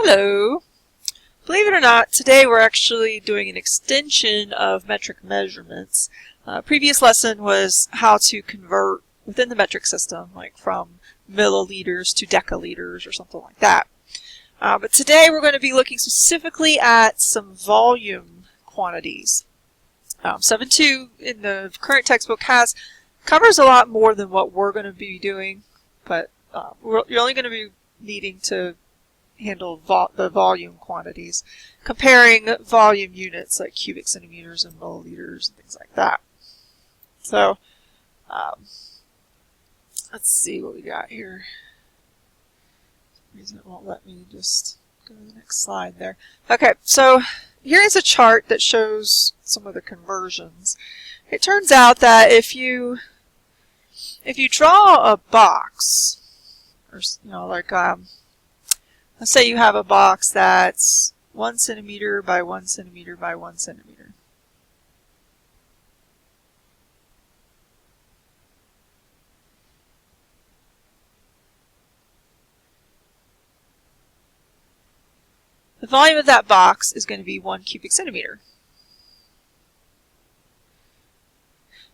Hello! Believe it or not, today we're actually doing an extension of metric measurements. Previous lesson was how to convert within the metric system, like from milliliters to decaliters or something like that. But today we're going to be looking specifically at some volume quantities. 7.2 in the current textbook covers a lot more than what we're going to be doing, but you're only going to be needing to handle the volume quantities, comparing volume units like cubic centimeters and milliliters and things like that. So, let's see what we got here. For some reason it won't let me just go to the next slide there. Okay, so here is a chart that shows some of the conversions. It turns out that if you draw a box, or like let's say you have a box that's 1 centimeter by 1 centimeter by 1 centimeter. The volume of that box is going to be 1 cubic centimeter.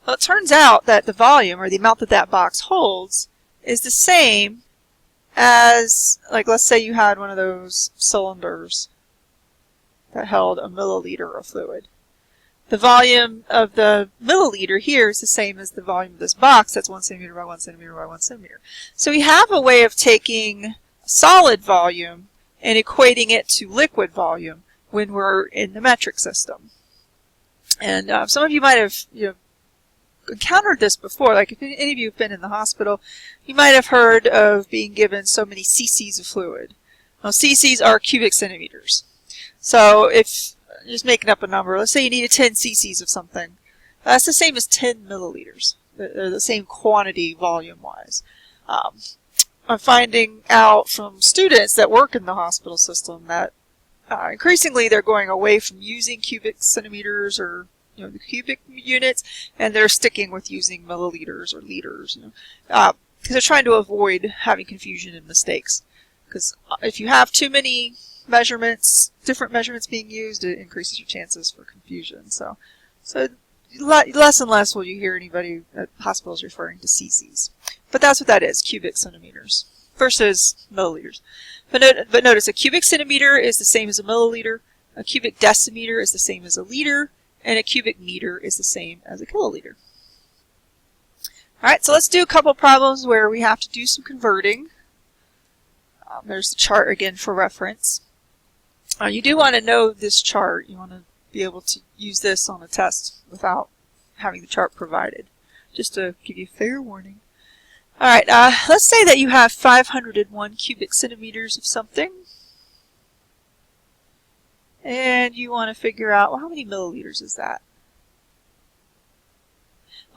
Well, it turns out that the volume, or the amount that that box holds, is the same as, like, let's say you had one of those cylinders that held a milliliter of fluid. The volume of the milliliter here is the same as the volume of this box. That's 1 centimeter by 1 centimeter by 1 centimeter. So we have a way of taking solid volume and equating it to liquid volume when we're in the metric system. And some of you might have encountered this before. Like if any of you have been in the hospital, you might have heard of being given so many cc's of fluid. Well, cc's are cubic centimeters. So if, just making up a number, let's say you needed 10 cc's of something. That's the same as 10 milliliters. They're the same quantity volume-wise. I'm finding out from students that work in the hospital system that increasingly they're going away from using cubic centimeters or the cubic units, and they're sticking with using milliliters or liters, because they're trying to avoid having confusion and mistakes. Because if you have too many measurements, different measurements being used, it increases your chances for confusion. So less and less will you hear anybody at hospitals referring to cc's. But that's what that is, cubic centimeters versus milliliters. But notice a cubic centimeter is the same as a milliliter, a cubic decimeter is the same as a liter, and a cubic meter is the same as a kiloliter. Alright, so let's do a couple problems where we have to do some converting. There's the chart again for reference. You do want to know this chart. You want to be able to use this on a test without having the chart provided. Just to give you fair warning. Alright, let's say that you have 501 cubic centimeters of something. And you want to figure out, well, how many milliliters is that?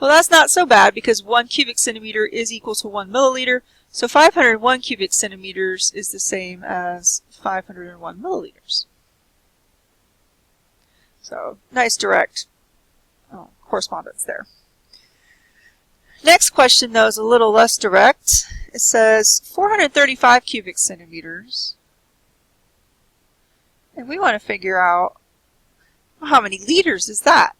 Well, that's not so bad because 1 cubic centimeter is equal to 1 milliliter. So 501 cubic centimeters is the same as 501 milliliters. So nice direct correspondence there. Next question, though, is a little less direct. It says 435 cubic centimeters. And we want to figure out, well, how many liters is that?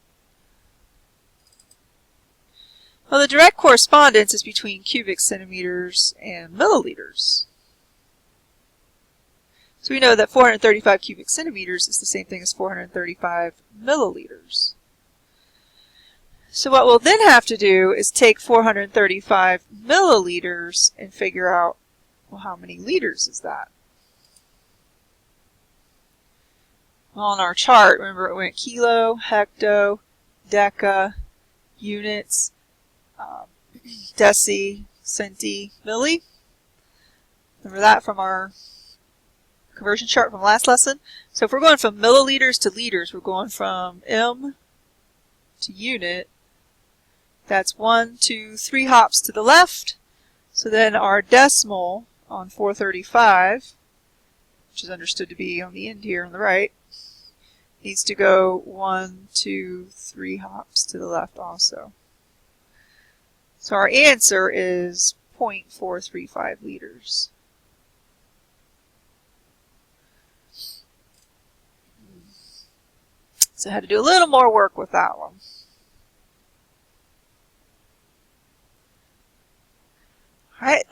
Well, the direct correspondence is between cubic centimeters and milliliters. So we know that 435 cubic centimeters is the same thing as 435 milliliters. So what we'll then have to do is take 435 milliliters and figure out, well, how many liters is that? On our chart, remember it went kilo, hecto, deca, units, deci, centi, milli. Remember that from our conversion chart from last lesson? So if we're going from milliliters to liters, we're going from M to unit. That's 1, 2, 3 hops to the left. So then our decimal on 435, which is understood to be on the end here on the right, needs to go 1, 2, 3 hops to the left also. So our answer is 0.435 liters. So I had to do a little more work with that one. All right,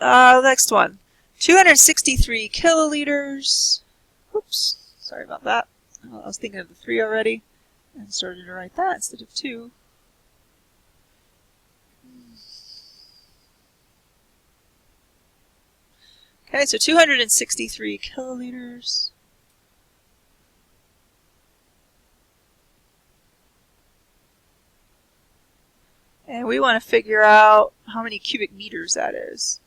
next one. 263 kiloliters. Oops, sorry about that. I was thinking of the 3 already and started to write that instead of 2. Okay, so 263 kiloliters. And we want to figure out how many cubic meters that is.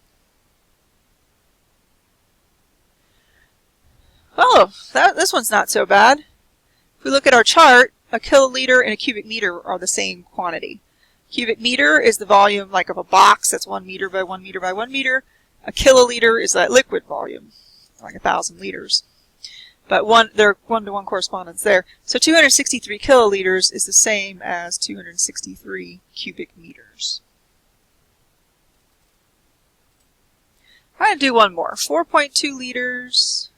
Oh, this one's not so bad. If we look at our chart, a kiloliter and a cubic meter are the same quantity. Cubic meter is the volume like of a box that's 1 meter by 1 meter by 1 meter. A kiloliter is that liquid volume, like 1,000 liters. But they're 1-to-1 correspondence there. So 263 kiloliters is the same as 263 cubic meters. I'm going to do one more. 4.2 liters.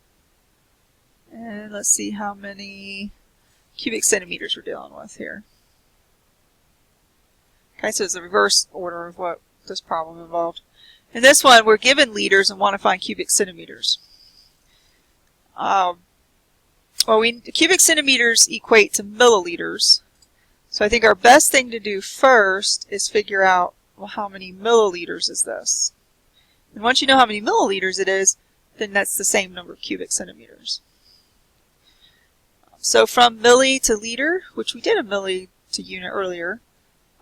And let's see how many cubic centimeters we're dealing with here. Okay, so it's the reverse order of what this problem involved. In this one, we're given liters and want to find cubic centimeters. Cubic centimeters equate to milliliters. So I think our best thing to do first is figure out, well, how many milliliters is this? And once you know how many milliliters it is, then that's the same number of cubic centimeters. So from milli to liter, which we did a milli to unit earlier,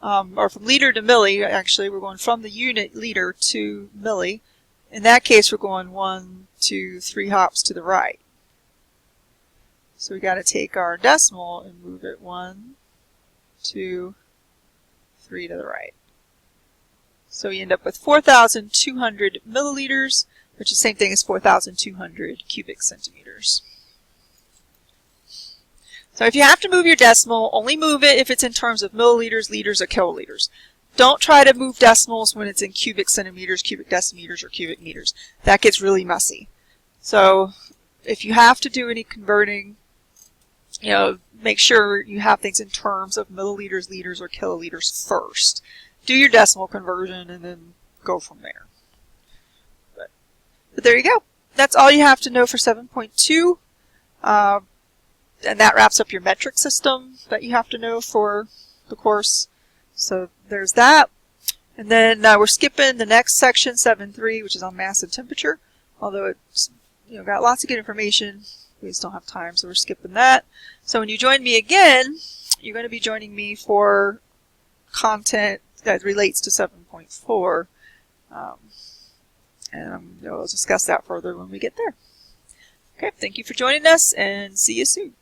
or from liter to milli, actually, we're going from the unit liter to milli. In that case, we're going 1, 2, 3 hops to the right. So we got to take our decimal and move it 1, 2, 3 to the right. So we end up with 4,200 milliliters, which is the same thing as 4,200 cubic centimeters. So if you have to move your decimal, only move it if it's in terms of milliliters, liters, or kiloliters. Don't try to move decimals when it's in cubic centimeters, cubic decimeters, or cubic meters. That gets really messy. So if you have to do any converting, make sure you have things in terms of milliliters, liters, or kiloliters first. Do your decimal conversion and then go from there. But there you go. That's all you have to know for 7.2. And that wraps up your metric system that you have to know for the course. So there's that. And then we're skipping the next section, 7.3, which is on mass and temperature. Although it's got lots of good information, we just don't have time, so we're skipping that. So when you join me again, you're going to be joining me for content that relates to 7.4. And we'll discuss that further when we get there. Okay, thank you for joining us, and see you soon.